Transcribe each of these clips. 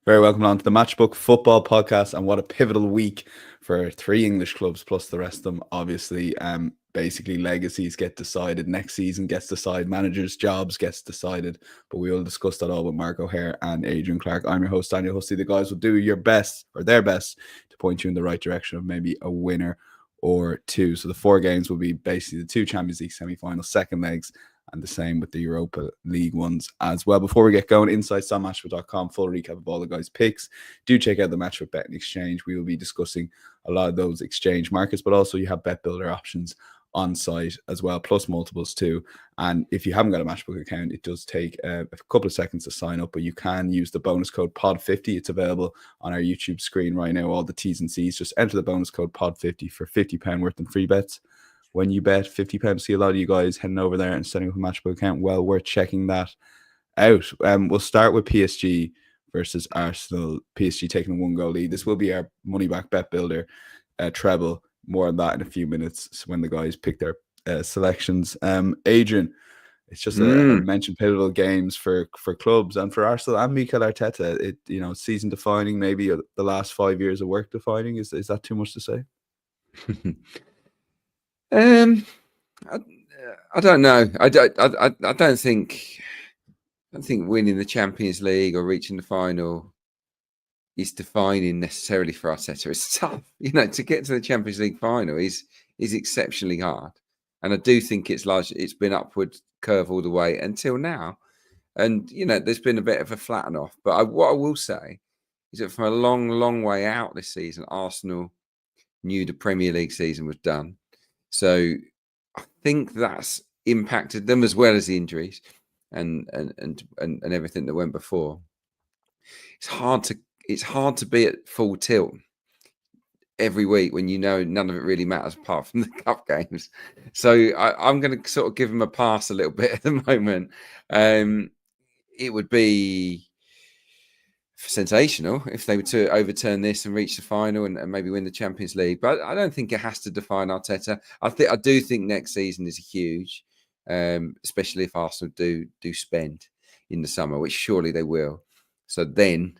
Very welcome on to the Matchbook Football Podcast, and what a pivotal week for three English clubs plus the rest of them. Obviously, basically legacies get decided next season, gets decided, managers' jobs gets decided. But we will discuss that all with Mark O'Haire and Adrian Clarke. I'm your host, Daniel Hussey. The guys will do your best or their best to point you in the right direction of maybe a winner or two. So the four games will be basically the two Champions League semi-finals, second legs, and the same with the Europa League ones as well. Before we get going, insights.matchbook.com, full recap of all the guys' picks. Do check out the Matchbook Bet and Exchange. We will be discussing a lot of those exchange markets, but also you have bet builder options on site as well, plus multiples too. And if you haven't got a Matchbook account, it does take a couple of seconds to sign up, but you can use the bonus code POD50. It's available on our YouTube screen right now, all the T's and C's. Just enter the bonus code POD50 for £50 worth in free bets. When you bet £50, see a lot of you guys heading over there and setting up a Matchbook account. Well, worth checking that out. We'll start with PSG versus Arsenal. PSG taking a 1-goal lead. This will be our money back bet builder treble. More on that in a few minutes when the guys pick their selections. Adrian, it's just a mentioned pivotal games for clubs and for Arsenal and Mikel Arteta. It season defining, maybe the last 5 years of work defining. Is that too much to say? I don't know. I don't think winning the Champions League or reaching the final is defining necessarily for Arteta. It's tough, to get to the Champions League final is exceptionally hard, and I do think it's been upward curve all the way until now, and there's been a bit of a flatten off. But what I will say is that from a long way out this season, Arsenal knew the Premier League season was done. So I think that's impacted them as well as the injuries and everything that went before. It's hard to be at full tilt every week when none of it really matters apart from the cup games. So I'm going to sort of give them a pass a little bit at the moment. It would be sensational if they were to overturn this and reach the final and maybe win the Champions League, but I don't think it has to define Arteta. I do think next season is huge, especially if Arsenal do spend in the summer, which surely they will. So then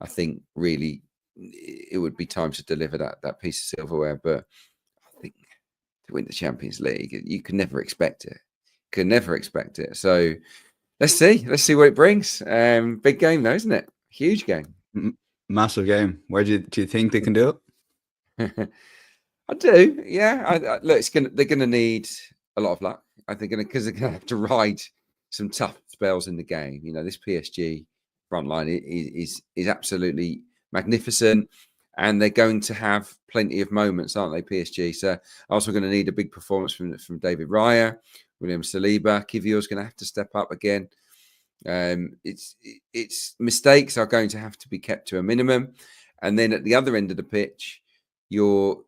I think really it would be time to deliver that piece of silverware. But I think to win the Champions League, you can never expect it. So let's see what it brings. Big game though, isn't it? Huge game. Massive game. Where do you think they can do it? I do, yeah. Look, they're gonna need a lot of luck. I think because they're gonna have to ride some tough spells in the game. This PSG front line is absolutely magnificent, and they're going to have plenty of moments, aren't they? PSG. So also going to need a big performance from David Raya, William Saliba. Kivior's going to have to step up again. Its mistakes are going to have to be kept to a minimum, and then at the other end of the pitch, Arsenal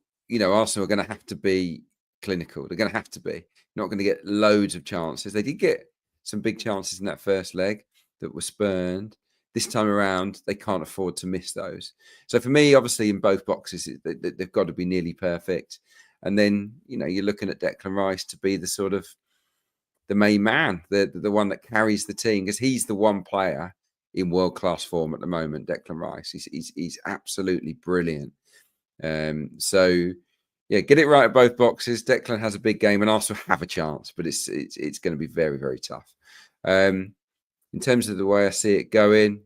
are going to have to be clinical. They're going to have to be not going to get loads of chances. They did get some big chances in that first leg that were spurned. This time around, they can't afford to miss those. So for me, obviously, in both boxes, they've got to be nearly perfect. And then you're looking at Declan Rice to be the main man, the one that carries the team, because he's the one player in world-class form at the moment, Declan Rice. He's absolutely brilliant. So, yeah, get it right at both boxes. Declan has a big game and also have a chance, but it's going to be very, very tough. In terms of the way I see it going,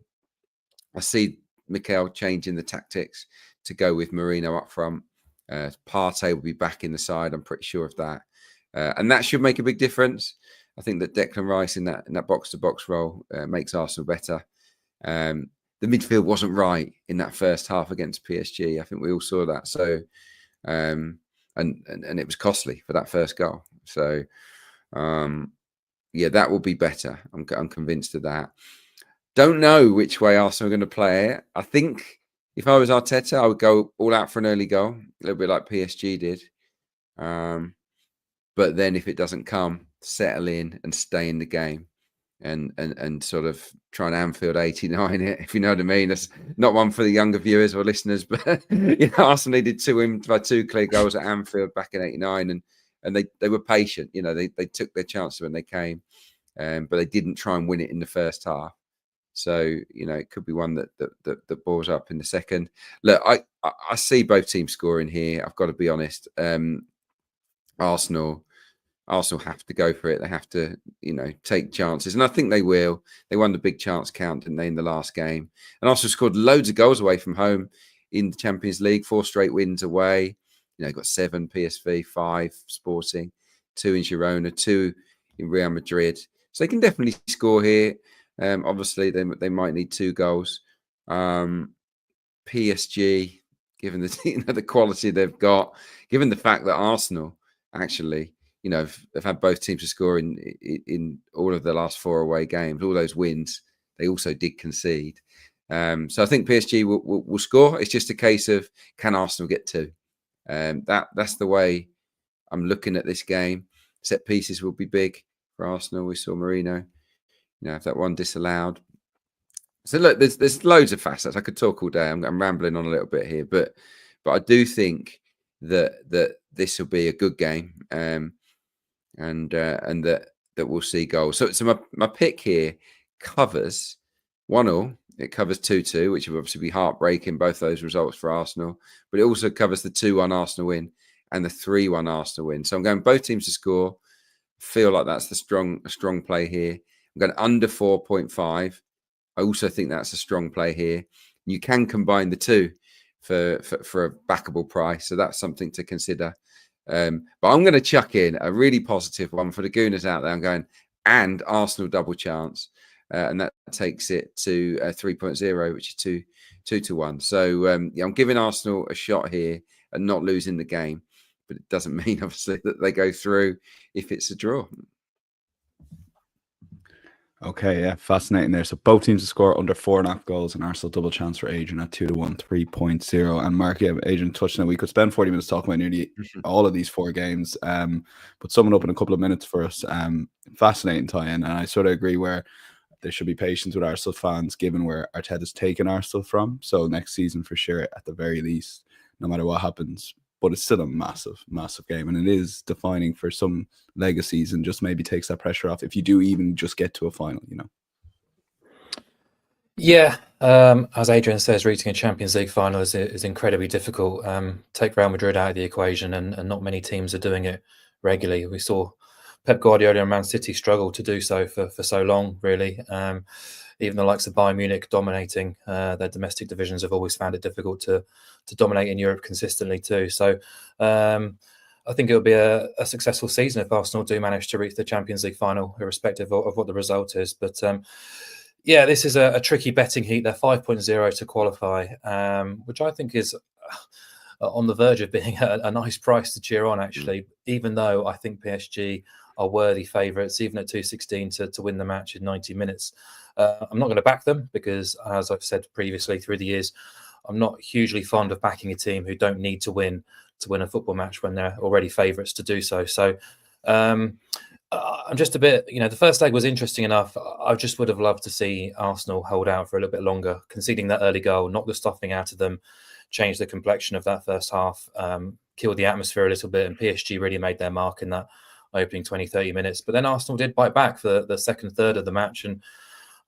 I see Mikel changing the tactics to go with Marino up front. Partey will be back in the side. I'm pretty sure of that. And that should make a big difference. I think that Declan Rice in that box-to-box role makes Arsenal better. The midfield wasn't right in that first half against PSG. I think we all saw that. So, and it was costly for that first goal. So, yeah, that will be better. I'm convinced of that. Don't know which way Arsenal are going to play it. I think if I was Arteta, I would go all out for an early goal, a little bit like PSG did. But then if it doesn't come, settle in and stay in the game and sort of try and Anfield 89 it, if you know what I mean. That's not one for the younger viewers or listeners, but Arsenal needed two clear goals at Anfield back in 89 and they were patient. They took their chance when they came, but they didn't try and win it in the first half. So, it could be one that balls up in the second. Look, I see both teams scoring here. I've got to be honest. Arsenal have to go for it. They have to, take chances. And I think they will. They won the big chance count, didn't they, in the last game? And Arsenal scored loads of goals away from home in the Champions League, 4 straight wins away. Got 7 PSV, 5 Sporting, 2 in Girona, 2 in Real Madrid. So they can definitely score here. Obviously, they might need 2 goals. PSG, given the the quality they've got, given the fact that Arsenal actually, they've had both teams to score in all of the last 4 away games, all those wins. They also did concede. So I think PSG will score. It's just a case of, can Arsenal get 2? That's the way I'm looking at this game. Set pieces will be big for Arsenal. We saw Mourinho, have that one disallowed. So look, there's loads of facets. I could talk all day. I'm rambling on a little bit here, but I do think that this will be a good game, and that we'll see goals. So my pick here covers 1-1. It covers 2-2, which would obviously be heartbreaking, both those results for Arsenal. But it also covers the 2-1 Arsenal win and the 3-1 Arsenal win. So I'm going both teams to score. Feel like that's a strong play here. I'm going under 4.5. I also think that's a strong play here. You can combine the two for a backable price. So that's something to consider. But I'm going to chuck in a really positive one for the Gooners out there. I'm going, and Arsenal double chance. And that takes it to 3.0, which is 2-1. So I'm giving Arsenal a shot here and not losing the game. But it doesn't mean, obviously, that they go through if it's a draw. Okay, yeah, fascinating there. So both teams to score under 4.5 goals, and Arsenal double chance for Adrian at 2-1, 3.0. And Mark, yeah, Adrian touched on it. We could spend 40 minutes talking about nearly all of these 4 games, but sum it up in a couple of minutes for us. Fascinating tie-in, and I sort of agree where there should be patience with Arsenal fans, given where Arteta's taken Arsenal from. So next season, for sure, at the very least, no matter what happens. But it's still a massive, massive game. And it is defining for some legacies, and just maybe takes that pressure off if you do even just get to a final, Yeah, as Adrian says, reaching a Champions League final is incredibly difficult. Take Real Madrid out of the equation, and not many teams are doing it regularly. We saw Pep Guardiola and Man City struggle to do so for so long, really. Even the likes of Bayern Munich dominating their domestic divisions have always found it difficult to dominate in Europe consistently too. So I think it'll be a successful season if Arsenal do manage to reach the Champions League final, irrespective of what the result is. But yeah, this is a tricky betting heat. They're 5.0 to qualify, which I think is on the verge of being a nice price to cheer on, actually, even though I think PSG are worthy favourites, even at 2.16 to win the match in 90 minutes. I'm not going to back them because, as I've said previously through the years, I'm not hugely fond of backing a team who don't need to win a football match when they're already favourites to do so. So I'm just a bit, the first leg was interesting enough. I just would have loved to see Arsenal hold out for a little bit longer, conceding that early goal, knock the stuffing out of them, change the complexion of that first half, kill the atmosphere a little bit, and PSG really made their mark in that opening 20-30 minutes. But then Arsenal did bite back for the second third of the match, and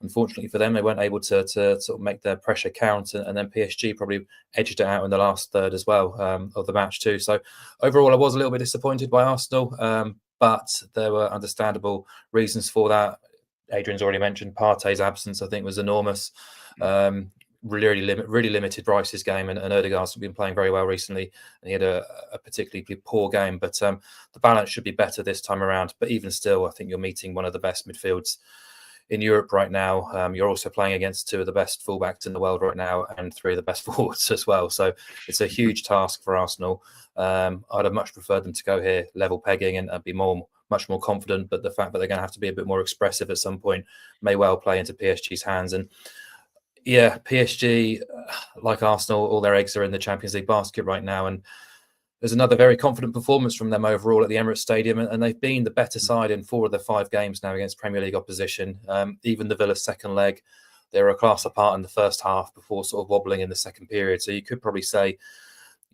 unfortunately for them, they weren't able to sort of make their pressure count, and then PSG probably edged it out in the last third as well of the match too. So overall, I was a little bit disappointed by Arsenal, but there were understandable reasons for that. Adrian's already mentioned Partey's absence, I think, was enormous. Really limited Bryce's game, and Ødegaard's been playing very well recently, and he had a particularly poor game. But the balance should be better this time around. But even still, I think you're meeting one of the best midfields in Europe right now. You're also playing against 2 of the best fullbacks in the world right now, and 3 of the best forwards as well. So it's a huge task for Arsenal. I'd have much preferred them to go here level pegging and be much more confident. But the fact that they're going to have to be a bit more expressive at some point may well play into PSG's hands. And yeah, PSG, like Arsenal, all their eggs are in the Champions League basket right now. And there's another very confident performance from them overall at the Emirates Stadium. And they've been the better side in 4 of the 5 games now against Premier League opposition. Even the Villa second leg, they were a class apart in the first half before sort of wobbling in the second period. So you could probably say,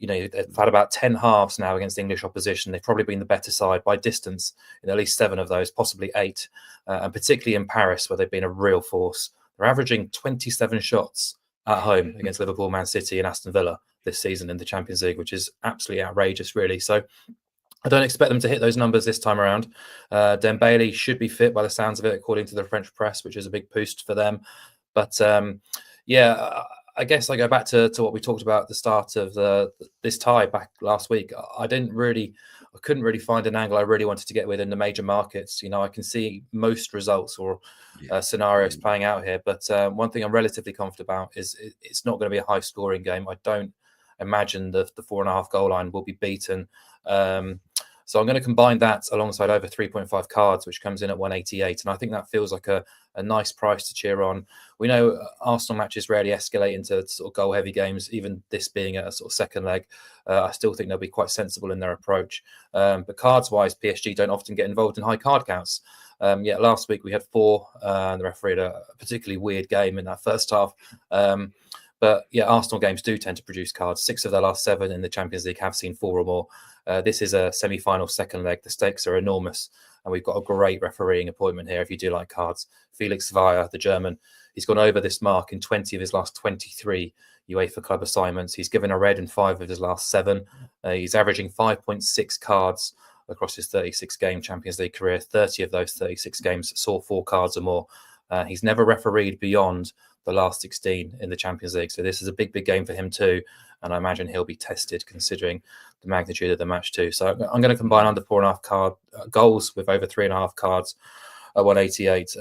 they've had about 10 halves now against English opposition. They've probably been the better side by distance in at least 7 of those, possibly 8. And particularly in Paris, where they've been a real force. They're averaging 27 shots at home against Liverpool, Man City and Aston Villa this season in the Champions League, which is absolutely outrageous, really. So I don't expect them to hit those numbers this time around. Dembele should be fit by the sounds of it, according to the French press, which is a big boost for them. But yeah, I guess I go back to what we talked about at the start of this tie back last week. I couldn't really find an angle I really wanted to get with in the major markets. I can see most results or scenarios playing out here. But one thing I'm relatively confident about is it's not going to be a high scoring game. I don't imagine the 4.5 goal line will be beaten. So I'm going to combine that alongside over 3.5 cards, which comes in at 188. And I think that feels like a nice price to cheer on. We know Arsenal matches rarely escalate into sort of goal-heavy games, even this being a sort of second leg. I still think they'll be quite sensible in their approach. But cards-wise, PSG don't often get involved in high card counts. Last week we had 4, and the referee had a particularly weird game in that first half. But yeah, Arsenal games do tend to produce cards. 6 of their last 7 in the Champions League have seen 4 or more. This is a semi-final second leg. The stakes are enormous. And we've got a great refereeing appointment here if you do like cards. Felix Weyer, the German, he's gone over this mark in 20 of his last 23 UEFA club assignments. He's given a red in 5 of his last 7. He's averaging 5.6 cards across his 36-game Champions League career. 30 of those 36 games saw 4 cards or more. He's never refereed beyond the last 16 in the Champions League. So this is a big game for him too. And I imagine he'll be tested considering the magnitude of the match too. So I'm going to combine under 4.5 card goals with over 3.5 cards at 188.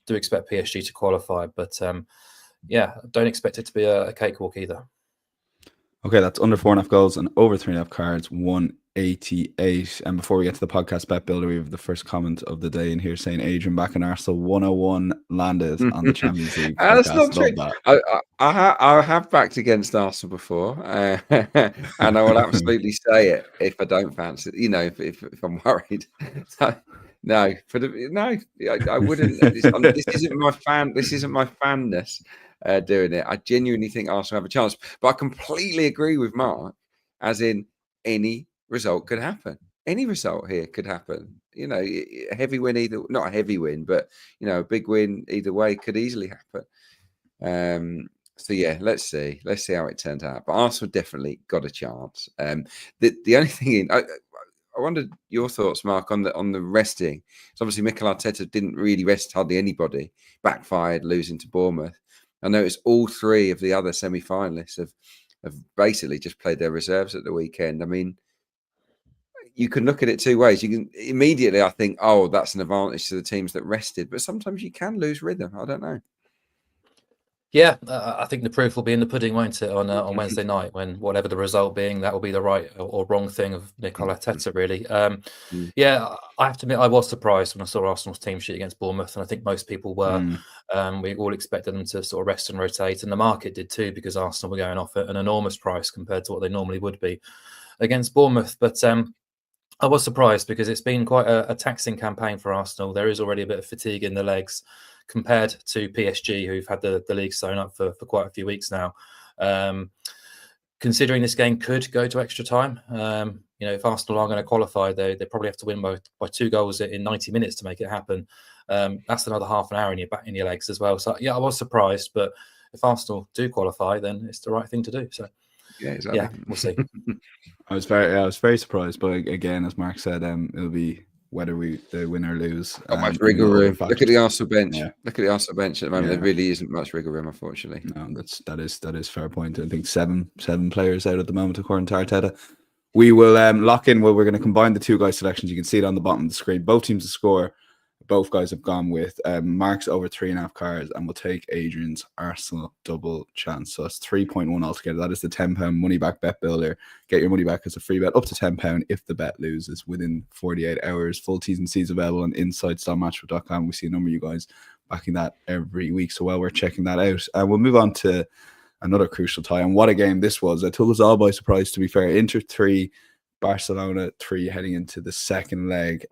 Do expect PSG to qualify, but don't expect it to be a cakewalk either. Okay, that's under 4.5 goals and over 3.5 cards, 188. And before we get to the podcast bet builder, we have the first comment of the day in here saying Adrian back in Arsenal 101 landed on the Champions League. That's not true. I have backed against Arsenal before, and I will absolutely say it if I don't fancy it, if I'm worried. So, I wouldn't. This isn't my fan. This isn't my fanness. Doing it, I genuinely think Arsenal have a chance, but I completely agree with Mark. As in, any result could happen. Any result here could happen. A heavy win, not a heavy win, but a big win either way could easily happen. So yeah, let's see how it turns out. But Arsenal definitely got a chance. The only thing I wondered your thoughts, Mark, on the resting. So obviously Mikel Arteta didn't really rest hardly anybody. Backfired, losing to Bournemouth. I noticed all 3 of the other semi-finalists have basically just played their reserves at the weekend. I mean, you can look at it 2 ways. You can immediately, I think, that's an advantage to the teams that rested. But sometimes you can lose rhythm. I don't know. Yeah, I think the proof will be in the pudding, won't it, on Wednesday night, when whatever the result being, that will be the right or wrong thing of Mikel Arteta, really. Yeah, I have to admit, I was surprised when I saw Arsenal's team sheet against Bournemouth, and I think most people were. We all expected them to sort of rest and rotate, and the market did too, because Arsenal were going off at an enormous price compared to what they normally would be against Bournemouth. But I was surprised because it's been quite a taxing campaign for Arsenal. There is already a bit of fatigue in the legs, compared to PSG, who've had the league sewn up for quite a few weeks now. Considering this game could go to extra time, if Arsenal are going to qualify, they probably have to win by 2 goals in 90 minutes to make it happen. That's another half an hour in your legs as well. So yeah, I was surprised, but if Arsenal do qualify, then it's the right thing to do. So yeah, exactly. Yeah, we'll see. I was very surprised, but again, as Mark said, it'll be whether they win or lose. Not much wriggle room. Look at the Arsenal bench. Yeah. Look at the Arsenal bench at the moment. There really isn't much wriggle room, unfortunately. No, that is fair point. I think seven players out at the moment, according to Arteta. We will lock in. Well, we're going to combine the 2 guys' selections. You can see it on the bottom of the screen. Both teams to score. Both guys have gone with Mark's over 3.5 cards, and we'll take Adrian's Arsenal double chance. So it's 3.1 altogether. That is the £10 money back bet builder. Get your money back as a free bet up to £10 if the bet loses within 48 hours. Full T's and C's available on inside.matchwood.com. We see a number of you guys backing that every week, so well, we're checking that out. We'll move on to another crucial tie, and what a game this was. It took us all by surprise, to be fair. Inter 3, Barcelona 3 heading into the second leg.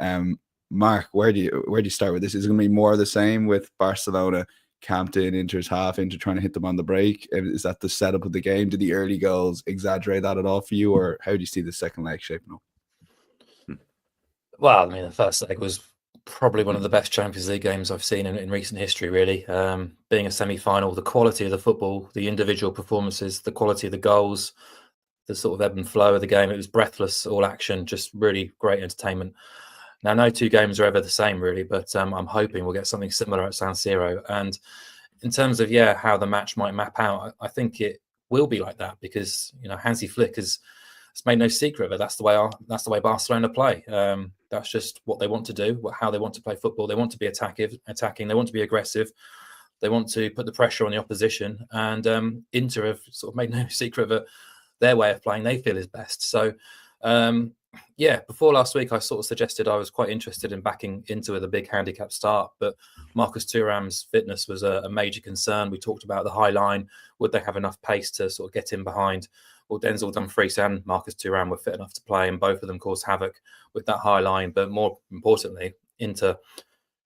Mark, where do you start with this? Is it going to be more of the same with Barcelona camped in, Inter's half, Inter trying to hit them on the break? Is that the setup of the game? Did the early goals exaggerate that at all for you, or how do you see the second leg shaping up? Well, I mean, the first leg was Probably one of the best Champions League games I've seen in recent history, really. Being a semi-final, the quality of the football, the individual performances, the quality of the goals, the sort of ebb and flow of the game. It was breathless, all action, just really great entertainment. Now, no two games are ever the same, really, but I'm hoping we'll get something similar at San Siro. And in terms of, how the match might map out, I think it will be like that because, Hansi Flick has made no secret of it. That's the way Barcelona play. That's just what they want to do, how they want to play football. They want to be attacking. They want to be aggressive. They want to put the pressure on the opposition. And Inter have sort of made no secret of it. Their way of playing, they feel is best. So, before last week, I sort of suggested I was quite interested in backing Inter with a big handicap start, but Marcus Thuram's fitness was a major concern. We talked about the high line. Would they have enough pace to sort of get in behind? Well, Denzel Dumfries and Marcus Thuram were fit enough to play, and both of them caused havoc with that high line. But more importantly, Inter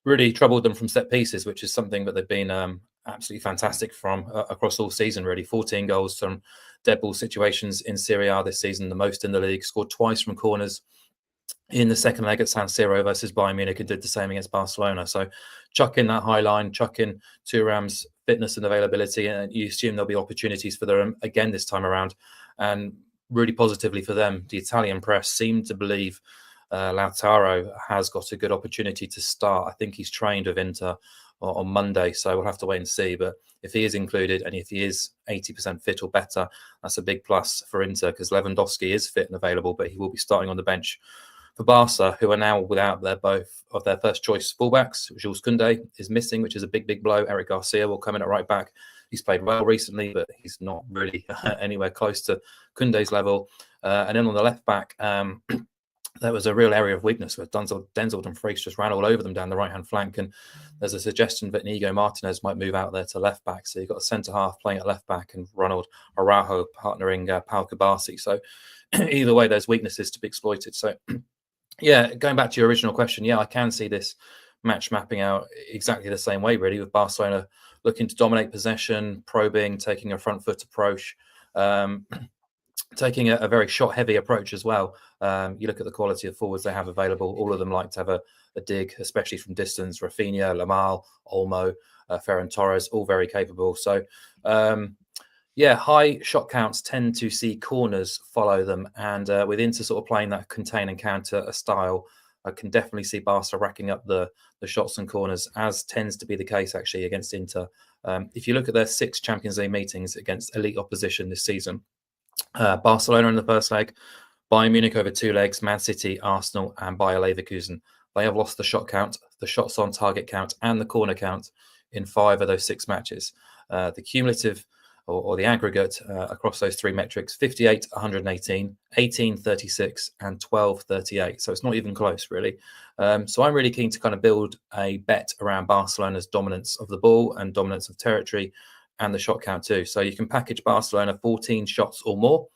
really troubled them from set pieces, which is something that they've been absolutely fantastic from across all season, really. 14 goals from dead ball situations in Serie A this season, the most in the league. Scored twice from corners in the second leg at San Siro versus Bayern Munich, and did the same against Barcelona. So chuck in that high line, chuck in Thuram's fitness and availability, and you assume there'll be opportunities for them again this time around. And really positively for them, the Italian press seem to believe Lautaro has got a good opportunity to start. I think he's trained with Inter on Monday, so we'll have to wait and see. But if he is included and if he is 80% fit or better, that's a big plus for Inter because Lewandowski is fit and available, but he will be starting on the bench for Barca, who are now without both of their first choice fullbacks. Jules Koundé is missing, which is a big blow. Eric Garcia will come in at right back. He's played well recently, but he's not really anywhere close to Koundé's level. And then on the left back, there was a real area of weakness where Denzel Dumfries just ran all over them down the right-hand flank. And there's a suggestion that Inigo Martinez might move out there to left back. So you've got a centre-half playing at left back and Ronald Araujo partnering Pau Kubasi. So either way, there's weaknesses to be exploited. So, going back to your original question, I can see this match mapping out exactly the same way, really, with Barcelona looking to dominate possession, probing, taking a front foot approach, taking a very shot-heavy approach as well. You look at the quality of forwards they have available. All of them like to have a dig, especially from distance. Rafinha, Lamal, Olmo, Ferran Torres, all very capable. So, high shot counts tend to see corners follow them. And with Inter sort of playing that contain and counter style, I can definitely see Barca racking up the shots and corners, as tends to be the case actually against Inter. If you look at their 6 Champions League meetings against elite opposition this season, Barcelona in the first leg, Bayern Munich over 2 legs, Man City, Arsenal, and Bayer Leverkusen. They have lost the shot count, the shots on target count, and the corner count in 5 of those 6 matches. The cumulative or the aggregate across those 3 metrics: 58, 118, 18, 36, and 12, 38. So it's not even close, really. So I'm really keen to kind of build a bet around Barcelona's dominance of the ball and dominance of territory, and the shot count too. So you can package Barcelona 14 shots or more,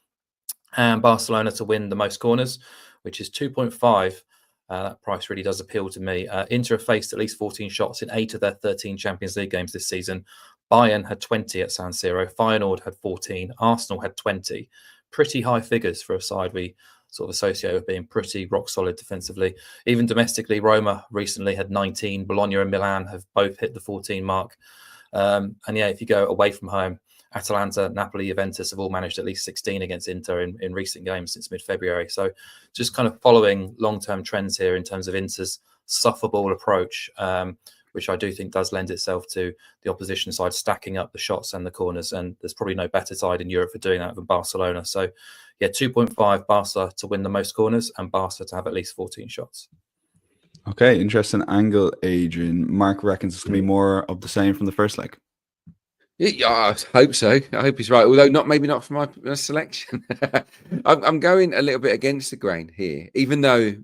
and Barcelona to win the most corners, which is 2.5. That price really does appeal to me. Inter have faced at least 14 shots in 8 of their 13 Champions League games this season. Bayern had 20 at San Siro. Feyenoord had 14. Arsenal had 20. Pretty high figures for a side we sort of associate with being pretty rock solid defensively. Even domestically, Roma recently had 19. Bologna and Milan have both hit the 14 mark. If you go away from home, Atalanta, Napoli, Juventus have all managed at least 16 against Inter in recent games since mid-February. So just kind of following long-term trends here in terms of Inter's suffer ball approach, which I do think does lend itself to the opposition side stacking up the shots and the corners. And there's probably no better side in Europe for doing that than Barcelona. So, 2.5 Barca to win the most corners and Barca to have at least 14 shots. Okay, interesting angle, Adrian. Mark reckons it's going to be more of the same from the first leg. Yeah, I hope so. I hope he's right. Although maybe not for my selection. I'm going a little bit against the grain here, even though,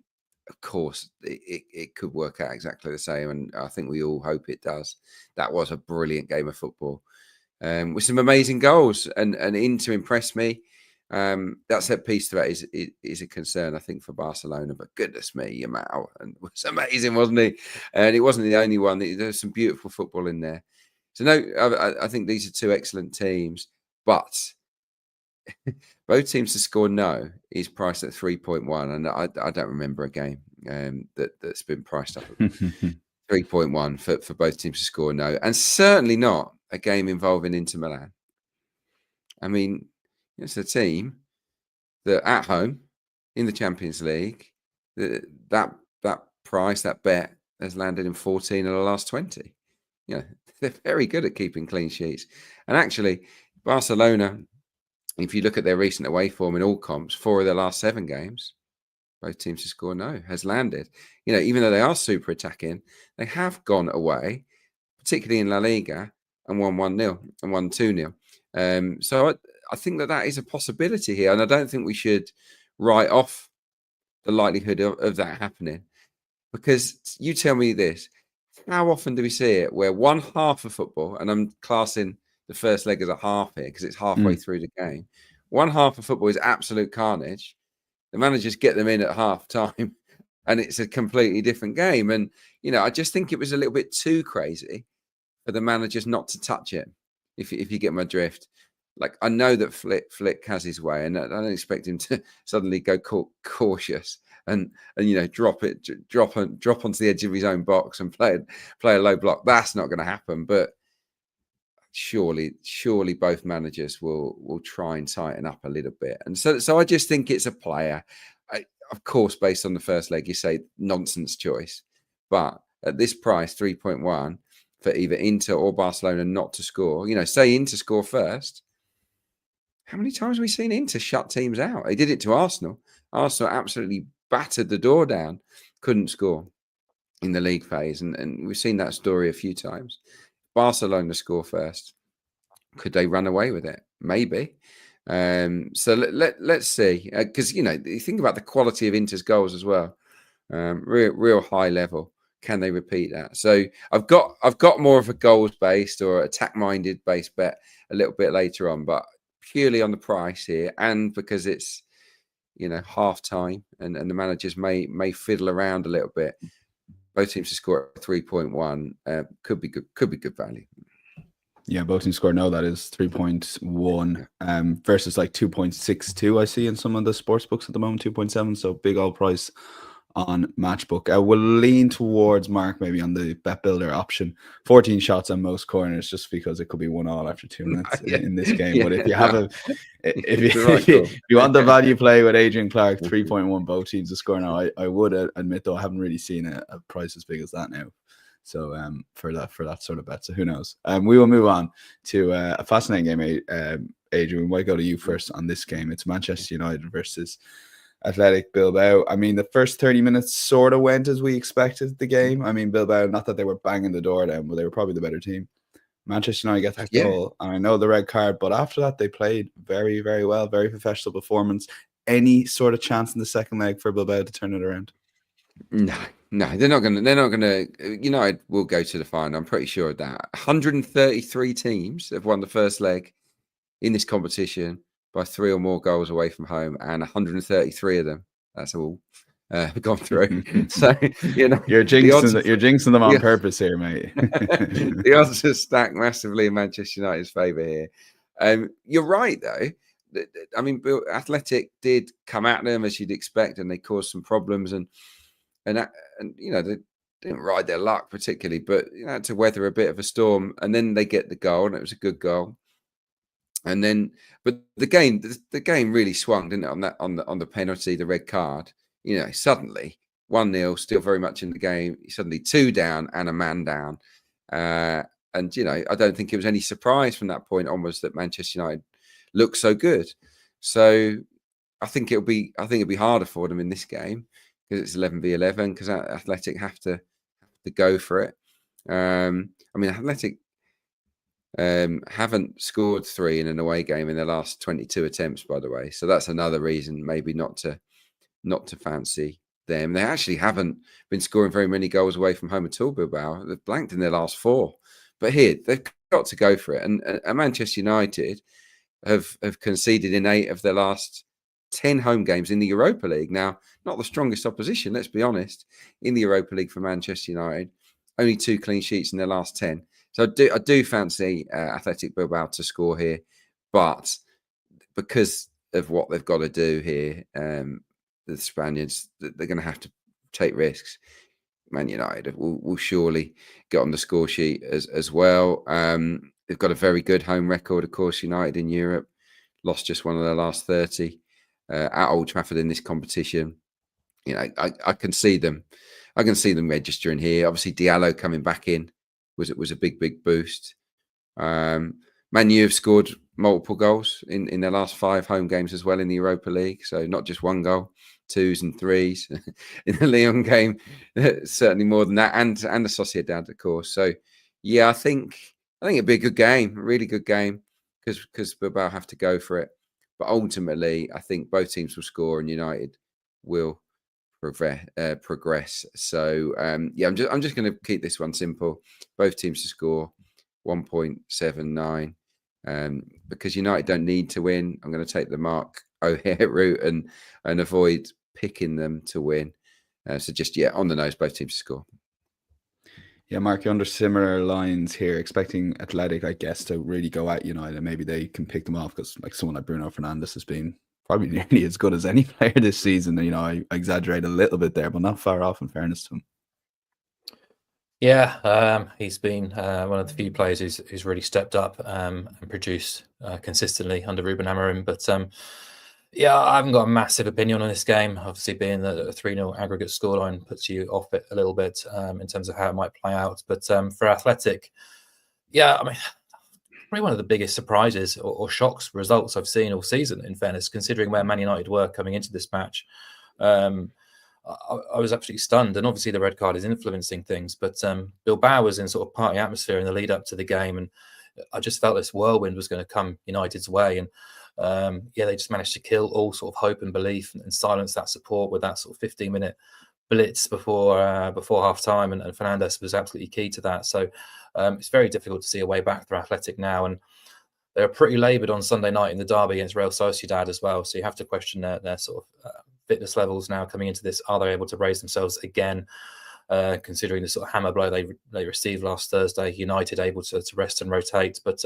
of course, it could work out exactly the same, and I think we all hope it does. That was a brilliant game of football with some amazing goals, and Inter impressed me. That set piece threat is a concern, I think, for Barcelona. But goodness me, Yamal was amazing, wasn't he? And it wasn't the only one. There's some beautiful football in there. So no, I think these are 2 excellent teams, but both teams to score no is priced at 3.1, and I don't remember a game that's been priced up at 3.1 for both teams to score no, and certainly not a game involving Inter Milan. I mean, it's a team that at home in the Champions League, that price, that bet has landed in 14 of the last 20. They're very good at keeping clean sheets. And actually, Barcelona, if you look at their recent away form in all comps, 4 of their last 7 games, both teams to score no has landed. Even though they are super attacking, they have gone away, particularly in La Liga, and won 1-0 and won 2-0. So I think that is a possibility here, and I don't think we should write off the likelihood of that happening. Because you tell me this, how often do we see it where one half of football, and I'm classing the first leg as a half here because it's halfway through the game, one half of football is absolute carnage. The managers get them in at half time and it's a completely different game. And, I just think it was a little bit too crazy for the managers not to touch it, if you get my drift. Like, I know that Flick has his way, and I don't expect him to suddenly go cautious and drop onto the edge of his own box and play a low block. That's not going to happen. But surely both managers will try and tighten up a little bit. And so I just think it's a player. Of course, based on the first leg, you say nonsense choice, but at this price, 3.1 for either Inter or Barcelona not to score. Say Inter score first. How many times have we seen Inter shut teams out? They did it to Arsenal. Arsenal absolutely battered the door down, couldn't score in the league phase. And we've seen that story a few times. Barcelona score first. Could they run away with it? Maybe. So let's see. Because, you think about the quality of Inter's goals as well. Real high level. Can they repeat that? So I've got more of a goals-based or attack-minded based bet a little bit later on, but purely on the price here, and because it's half time and the managers may fiddle around a little bit. Both teams to score at 3.1 could be good value. Yeah, both teams score no, that is 3.1 versus like 2.62 I see in some of the sports books at the moment, 2.7. So big old price on Matchbook. We'll lean towards Mark maybe on the bet builder option. 14 shots on most corners, just because it could be 1-1 after 2 minutes in this game. But if you have if you want the value play with Adrian Clarke, 3.1 both teams to score now, I would admit though I haven't really seen a price as big as that now. So for that sort of bet. So who knows? We will move on to a fascinating game. Adrian, we might go to you first on this game. It's Manchester United versus Athletic Bilbao. I mean, the first 30 minutes sort of went as we expected the game. I mean, Bilbao, not that they were banging the door down, but they were probably the better team. Manchester United get that goal, and I know the red card, but after that they played very, very well, very professional performance. Any sort of chance in the second leg for Bilbao to turn it around? No, they're not gonna. United will go to the final. I'm pretty sure of that. 133 teams have won the first leg in this competition by 3 or more goals away from home, and 133 of them, that's all, gone through. So you're jinxing them on purpose here, mate. The odds are stacked massively in Manchester United's favour here. You're right though. I mean, Athletic did come at them as you'd expect, and they caused some problems, and they didn't ride their luck particularly, but had to weather a bit of a storm, and then they get the goal, and it was a good goal. And then, but the game really swung, didn't it? On the penalty, the red card. Suddenly 1-0, still very much in the game. Suddenly 2 down and a man down. And I don't think it was any surprise from that point onwards that Manchester United looked so good. So I think it'll be harder for them in this game because it's 11v11. Because Athletic have to go for it. I mean, Athletic haven't scored 3 in an away game in their last 22 attempts, by the way. So that's another reason maybe not to fancy them. They actually haven't been scoring very many goals away from home at all, Bilbao. They've blanked in their last 4. But here, they've got to go for it. And Manchester United have conceded in 8 of their last 10 home games in the Europa League. Now, not the strongest opposition, let's be honest, in the Europa League for Manchester United. Only 2 clean sheets in their last 10. So I do fancy Athletic Bilbao to score here, but because of what they've got to do here, the Spaniards, they're going to have to take risks. Man United will surely get on the score sheet as well. They've got a very good home record, of course. United in Europe lost just one of their last 30 at Old Trafford in this competition. You know, I can see them. I can see them registering here. Obviously, Diallo coming back in was a big boost. Man U have scored multiple goals in their last 5 home games as well in the Europa League. So not just 1 goal, 2s and 3s in the Lyon game, certainly more than that, and the Sociedad, of course. So yeah, I think it'd be a good game, a really good game, because Bilbao have to go for it. But ultimately, I think both teams will score and United will progress. So yeah, I'm just going to keep this one simple. Both teams to score 1.79. Because United don't need to win. I'm going to take the Mark O'Haire route and avoid picking them to win. So just, on the nose, both teams to score. Yeah, Mark, you're under similar lines here, expecting Athletic, I guess, to really go at United. Maybe they can pick them off because like someone like Bruno Fernandes has been probably nearly as good as any player this season. You know, I exaggerate a little bit there, but not far off in fairness to him. Yeah, he's been one of the few players who's really stepped up and produced consistently under Ruben Amorim. But yeah, I haven't got a massive opinion on this game. Obviously, being that a 3-0 aggregate scoreline puts you off it a little bit in terms of how it might play out. But for Athletic, yeah, I mean, probably one of the biggest surprises or shocks results I've seen all season, in fairness, considering where Man United were coming into this match. I was absolutely stunned, and obviously the red card is influencing things, but Bilbao was in sort of party atmosphere in the lead up to the game, and I just felt this whirlwind was going to come United's way, and they just managed to kill all sort of hope and belief and silence that support with that sort of 15-minute blitz before half time, and Fernandes was absolutely key to that. So it's very difficult to see a way back for Athletic now, and they were pretty laboured on Sunday night in the derby against Real Sociedad as well, so you have to question their sort of fitness levels now coming into this. Are they able to raise themselves again, considering the sort of hammer blow they received last Thursday? United able to rest and rotate, but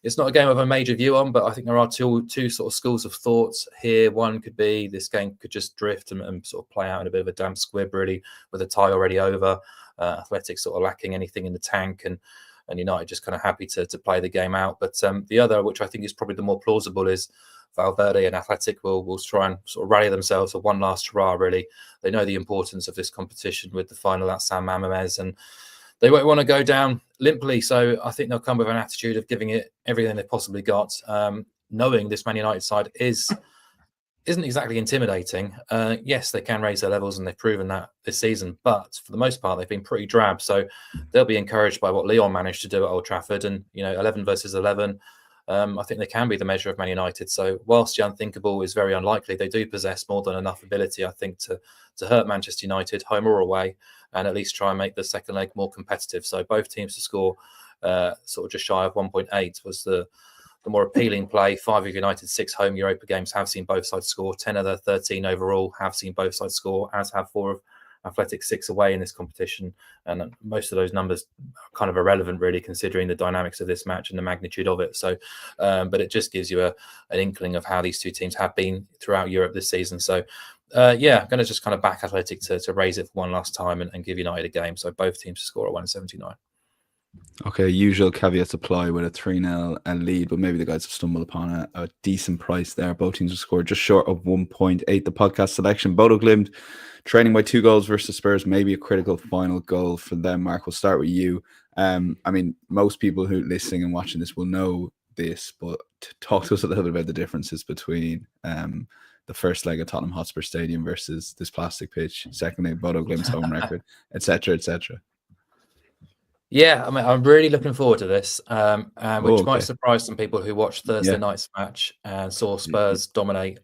it's not a game of a major view on. But I think there are two sort of schools of thoughts here. One could be this game could just drift and sort of play out in a bit of a damp squib, really, with a tie already over. Athletic sort of lacking anything in the tank, and United just kind of happy to play the game out. But the other, which I think is probably the more plausible, is Valverde and Athletic will try and sort of rally themselves for one last hurrah, really. They know the importance of this competition with the final at San Mamés, and they won't want to go down limply. So I think they'll come with an attitude of giving it everything they've possibly got, knowing this Man United side isn't exactly intimidating. Yes, they can raise their levels, and they've proven that this season, but for the most part, they've been pretty drab. So they'll be encouraged by what Lyon managed to do at Old Trafford, and 11 versus 11. I think they can be the measure of Man United. So whilst the unthinkable is very unlikely, they do possess more than enough ability, I think, to hurt Manchester United, home or away, and at least try and make the second leg more competitive. So both teams to score sort of just shy of 1.8 was the more appealing play. 5 of United's 6 home Europa games have seen both sides score. 10 of the 13 overall have seen both sides score, as have 4 of Athletic's 6 away in this competition. And most of those numbers are kind of irrelevant, really, considering the dynamics of this match and the magnitude of it. So, but it just gives you an inkling of how these two teams have been throughout Europe this season. So, I'm going to just kind of back Athletic to raise it for one last time and give United a game. So both teams to score at 1.79. Okay, usual caveats apply with a 3-0 lead, but maybe the guys have stumbled upon a decent price there. Both teams have scored just short of 1.8. The podcast selection, Bodo Glimt trailing by 2 goals versus Spurs, maybe a critical final goal for them. Mark, we'll start with you. I mean, most people who listening and watching this will know this, but talk to us a little bit about the differences between the first leg at Tottenham Hotspur Stadium versus this plastic pitch, second leg, Bodo Glimt's home record, etc., etc. Yeah, I mean, I'm really looking forward to this, which might surprise some people who watched Thursday night's match and saw Spurs dominate.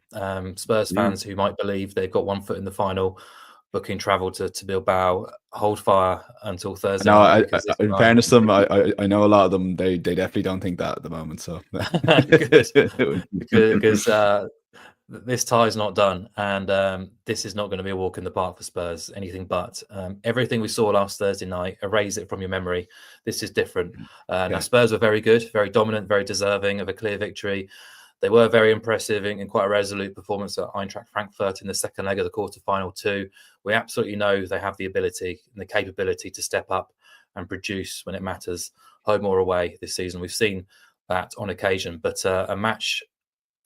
Spurs fans who might believe they've got one foot in the final, booking travel to Bilbao, hold fire until Thursday night. In fairness to them, I know a lot of them, they definitely don't think that at the moment. So because this tie is not done, and this is not going to be a walk in the park for Spurs, anything but. Everything we saw last Thursday night, erase it from your memory. This is different. Now, Spurs were very good, very dominant, very deserving of a clear victory. They were very impressive in quite a resolute performance at Eintracht Frankfurt in the second leg of the quarterfinal too. We absolutely know they have the ability and the capability to step up and produce when it matters, home or away this season. We've seen that on occasion, but a match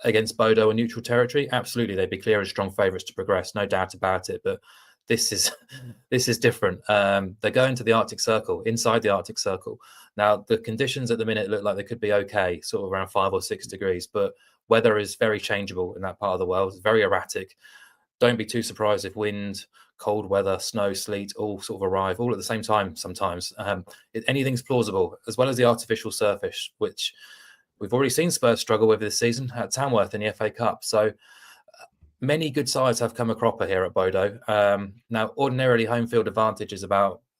against Bodo in neutral territory, absolutely, they'd be clear and strong favourites to progress, no doubt about it. But this is different. They're going to the Arctic Circle, inside the Arctic Circle. Now, the conditions at the minute look like they could be okay, sort of around 5 or 6 degrees, but weather is very changeable in that part of the world. It's very erratic. Don't be too surprised if wind, cold weather, snow, sleet all sort of arrive all at the same time sometimes. Anything's plausible, as well as the artificial surface, which we've already seen Spurs struggle with this season at Tamworth in the FA Cup. So many good sides have come a cropper here at Bodo. Now, ordinarily, home field advantage is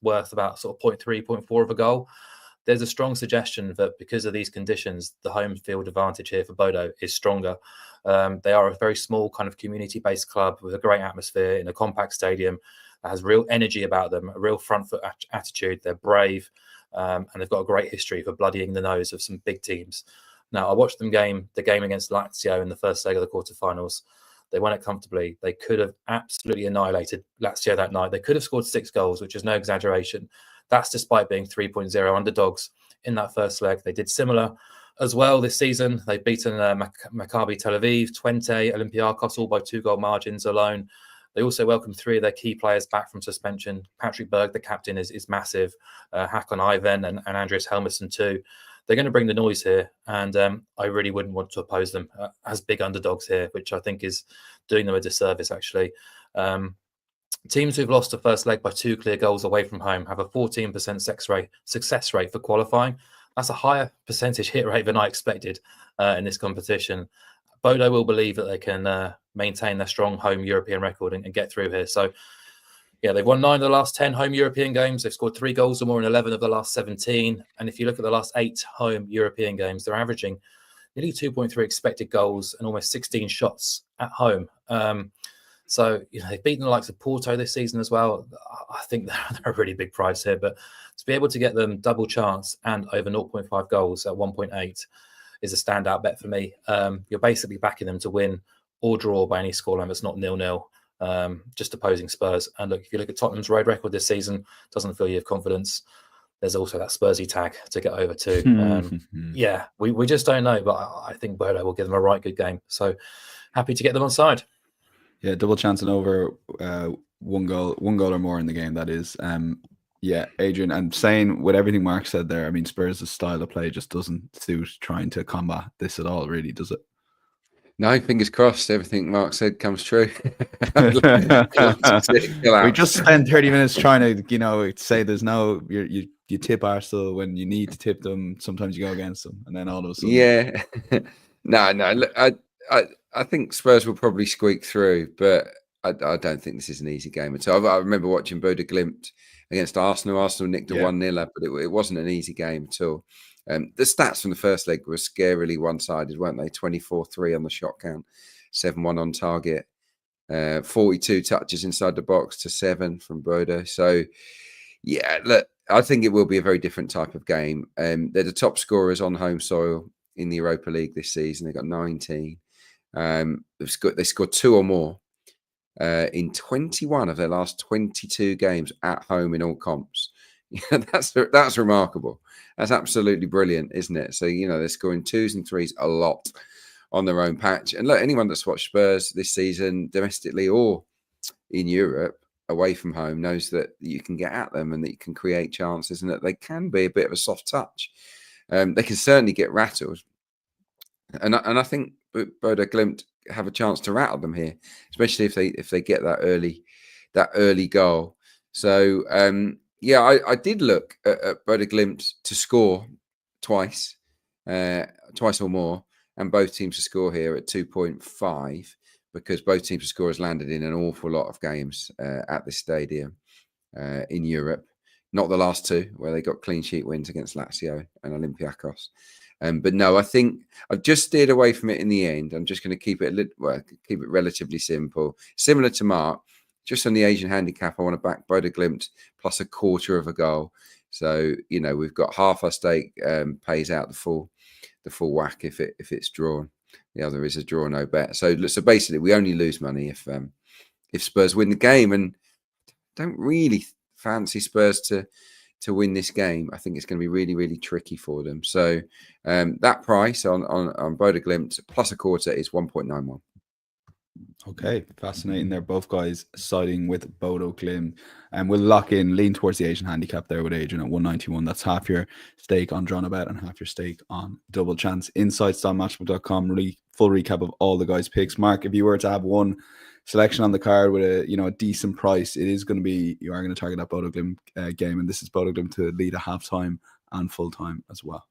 worth about sort of 0.3, 0.4 of a goal. There's a strong suggestion that because of these conditions, the home field advantage here for Bodo is stronger. They are a very small kind of community-based club with a great atmosphere in a compact stadium that has real energy about them, a real front foot attitude. They're brave, and they've got a great history for bloodying the nose of some big teams. Now, I watched the game against Lazio in the first leg of the quarterfinals. They won it comfortably. They could have absolutely annihilated Lazio that night. They could have scored 6 goals, which is no exaggeration. That's despite being 3.0 underdogs in that first leg. They did similar as well this season. They've beaten Maccabi Tel Aviv, Twente, Olympiacos, all by 2-goal margins alone. They also welcomed 3 of their key players back from suspension. Patrick Berg, the captain, is massive. Hakon Ivan and Andreas Helmerson too. They're going to bring the noise here, and I really wouldn't want to oppose them as big underdogs here, which I think is doing them a disservice, actually. Teams who've lost the first leg by 2 clear goals away from home have a 14% success rate for qualifying. That's a higher percentage hit rate than I expected in this competition. Bodo will believe that they can maintain their strong home European record and get through here. So, yeah, they've won 9 of the last 10 home European games. They've scored 3 goals or more in 11 of the last 17. And if you look at the last 8 home European games, they're averaging nearly 2.3 expected goals and almost 16 shots at home. So, they've beaten the likes of Porto this season as well. I think they're a really big price here. But to be able to get them double chance and over 0.5 goals at 1.8 is a standout bet for me. You're basically backing them to win or draw by any scoreline that's not 0-0. Just opposing Spurs. And look, if you look at Tottenham's road record this season, doesn't fill you with confidence. There's also that Spursy tag to get over too. Yeah, we just don't know, but I think Bodo will give them a right good game. So happy to get them on side. Yeah, double chance and over 1 goal or more in the game, that is. Yeah, Adrian, I'm saying with everything Mark said there, I mean, Spurs' style of play just doesn't suit trying to combat this at all, really, does it? No, fingers crossed. Everything Mark said comes true. We just spent 30 minutes trying to, say there's no, you tip Arsenal when you need to tip them. Sometimes you go against them, and then all of a sudden, yeah. No. Look, I think Spurs will probably squeak through, but I don't think this is an easy game at all. I remember watching Bodo Glimt against Arsenal. Arsenal nicked a 1-0 up, but it wasn't an easy game at all. The stats from the first leg were scarily one-sided, weren't they? 24-3 on the shot count, 7-1 on target, 42 touches inside the box to 7 from Bodo. So, yeah, look, I think it will be a very different type of game. They're the top scorers on home soil in the Europa League this season. They got 19. They scored 2 or more in 21 of their last 22 games at home in all comps. That's remarkable. That's absolutely brilliant, isn't it? So, they're scoring 2s and 3s a lot on their own patch. And look, anyone that's watched Spurs this season, domestically or in Europe, away from home, knows that you can get at them and that you can create chances and that they can be a bit of a soft touch. They can certainly get rattled. And I think Bodo Glimt have a chance to rattle them here, especially if they get that early goal. So, I did look at Bodo Glimt to score twice or more, and both teams to score here at 2.5 because both teams to score has landed in an awful lot of games at this stadium in Europe. Not the last 2 where they got clean sheet wins against Lazio and Olympiacos. But no, I think I've just steered away from it in the end. I'm just going to keep it relatively simple, similar to Mark. Just on the Asian handicap, I want to back Bodo Glimt plus a 1/4 of a goal. So we've got half our stake pays out the full whack if it's drawn. The other is a draw, no bet. So basically, we only lose money if Spurs win the game, and don't really fancy Spurs to win this game. I think it's going to be really, really tricky for them. So that price on Bodo Glimt plus a quarter is 1.91. Okay, fascinating there. Both guys siding with Bodo Glimt. And we'll lean towards the Asian handicap there with Adrian at 191. That's half your stake on Drawn About and half your stake on Double Chance. Insights.matchbook.com. Full recap of all the guys' picks. Mark, if you were to have one selection on the card with a decent price, you are going to target that Bodo Glimt game, and this is Bodo Glimt to lead at halftime and full time as well.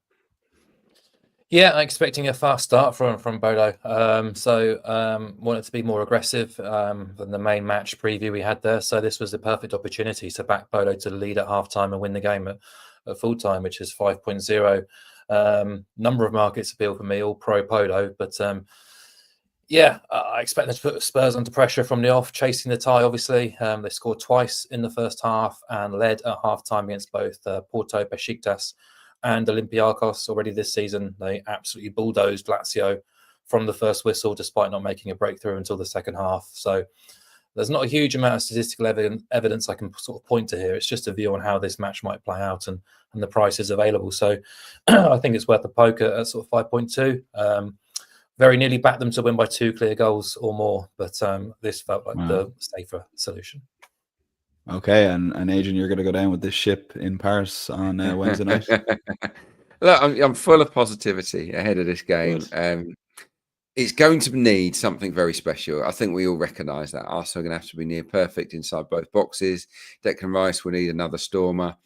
Yeah, I'm expecting a fast start from Bodo. Wanted to be more aggressive than the main match preview we had there. So this was the perfect opportunity to back Bodo to lead at halftime and win the game at full time, which is 5.0. Number of markets appeal for me, all pro Bodo, but I expect them to put Spurs under pressure from the off, chasing the tie. Obviously, they scored twice in the first half and led at halftime against both Porto, Besiktas, and Olympiacos. Already this season, they absolutely bulldozed Lazio from the first whistle, despite not making a breakthrough until the second half. So there's not a huge amount of statistical evidence I can sort of point to here. It's just a view on how this match might play out, and the price is available. So I think it's worth a poker at sort of 5.2. Very nearly backed them to win by 2 clear goals or more, but this felt like the safer solution. Okay, and Adrian, you're going to go down with this ship in Paris on Wednesday night. Look, I'm full of positivity ahead of this game. It's going to need something very special. I think we all recognise that. Arsenal are going to have to be near perfect inside both boxes. Declan Rice will need another stormer.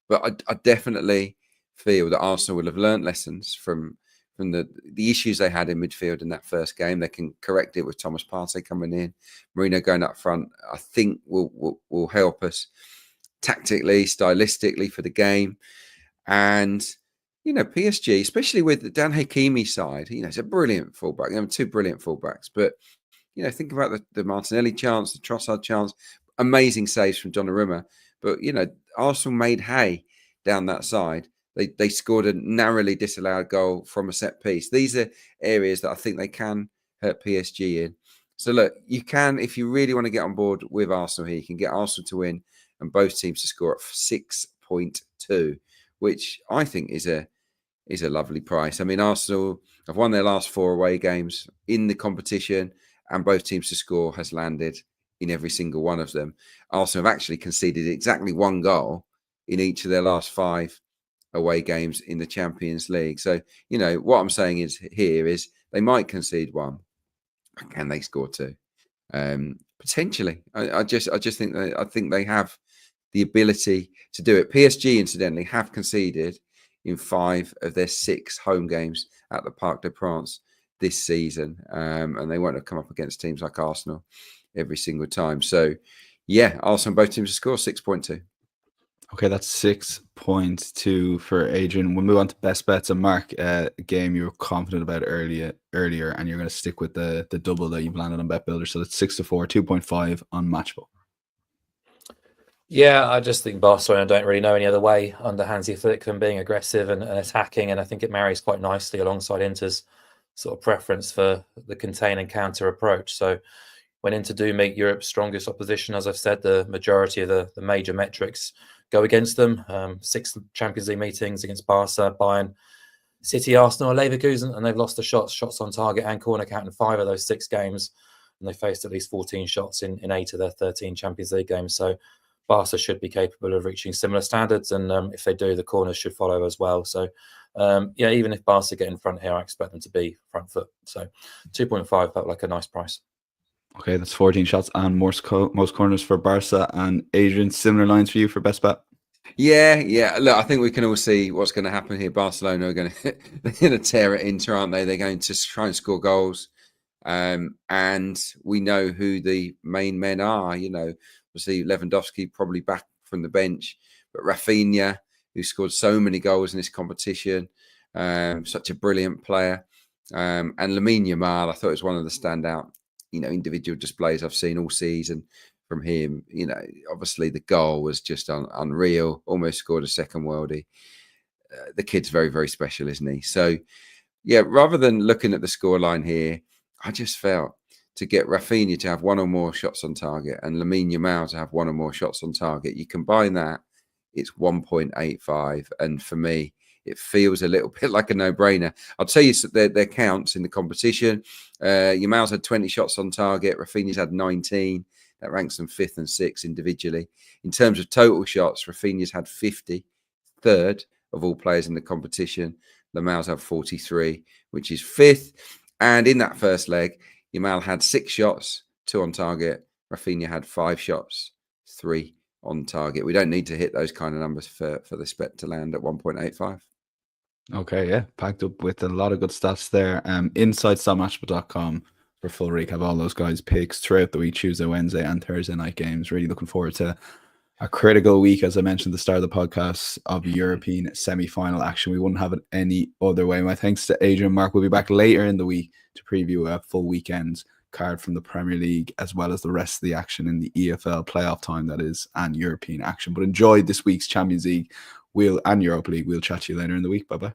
But I definitely feel that Arsenal will have learnt lessons from the issues they had in midfield in that first game. They can correct it with Thomas Partey coming in. Marino going up front, I think will help us tactically, stylistically for the game. And, PSG, especially with Dan Hakimi's side, it's a brilliant fullback. They have 2 brilliant fullbacks. But, think about the Martinelli chance, the Trossard chance, amazing saves from Donnarumma. But, Arsenal made hay down that side. They scored a narrowly disallowed goal from a set piece. These are areas that I think they can hurt PSG in. So look, you can, if you really want to get on board with Arsenal here, you can get Arsenal to win and both teams to score at 6.2, which I think is a lovely price. I mean, Arsenal have won their last 4 away games in the competition, and both teams to score has landed in every single one of them. Arsenal have actually conceded exactly 1 goal in each of their last 5 away games in the Champions League. So, what I'm saying is they might concede 1. Can they score 2? Potentially. I just think I think they have the ability to do it. PSG, incidentally, have conceded in 5 of their 6 home games at the Parc des Princes this season. And they won't have come up against teams like Arsenal every single time. So, Arsenal both teams to score 6.2. Okay, that's 6.2 for Adrian. We'll move on to best bets. And Mark, a game you were confident about earlier, and you're going to stick with the double that you've landed on Bet Builder. So that's 6-4, 2.5 on Matchball. Yeah, I just think Barcelona don't really know any other way under Hansi Flick than being aggressive and attacking, and I think it marries quite nicely alongside Inter's sort of preference for the contain and counter approach. So when Inter do meet Europe's strongest opposition, as I've said, the majority of the major metrics go against them. 6 Champions League meetings against Barca, Bayern, City, Arsenal, Leverkusen, and they've lost the shots on target and corner count in 5 of those 6 games, and they faced at least 14 shots in 8 of their 13 Champions League games. So Barca should be capable of reaching similar standards, and if they do, the corners should follow as well. So, even if Barca get in front here, I expect them to be front foot. So 2.5 felt like a nice price. Okay, that's 14 shots and most corners for Barca. And Adrian, similar lines for you for best bet? Yeah. Look, I think we can all see what's going to happen here. Barcelona are going to tear it into, aren't they? They're going to try and score goals. And we know who the main men are. Obviously Lewandowski probably back from the bench, but Rafinha, who scored so many goals in this competition, such a brilliant player. And Lamine Yamal, I thought was one of the standout individual displays I've seen all season from him. Obviously the goal was just unreal, almost scored a second worldie. The kid's very, very special, isn't he? So Yeah, rather than looking at the scoreline here, I just felt to get Rafinha to have one or more shots on target and Lamine Yamal to have one or more shots on target, you combine that, it's 1.85. And for me, it feels a little bit like a no-brainer. I'll tell you their counts in the competition. Yamal's had 20 shots on target. Rafinha's had 19. That ranks them 5th and 6th individually. In terms of total shots, Rafinha's had 50, 3rd of all players in the competition. Yamal's had 43, which is 5th. And in that first leg, Yamal had 6 shots, 2 on target. Rafinha had 5 shots, 3 on target. We don't need to hit those kind of numbers for this bet to land at 1.85. Okay, yeah, packed up with a lot of good stats there. Insights.matchable.com for full recap. All those guys' picks throughout the week, Tuesday, Wednesday, and Thursday night games. Really looking forward to a critical week, as I mentioned at the start of the podcast, of European semi-final action. We wouldn't have it any other way. My thanks to Adrian and Mark. We'll be back later in the week to preview a full weekend card from the Premier League, as well as the rest of the action in the EFL playoff time, that is, and European action. But enjoy this week's Champions League and Europa League. We'll chat to you later in the week. Bye-bye.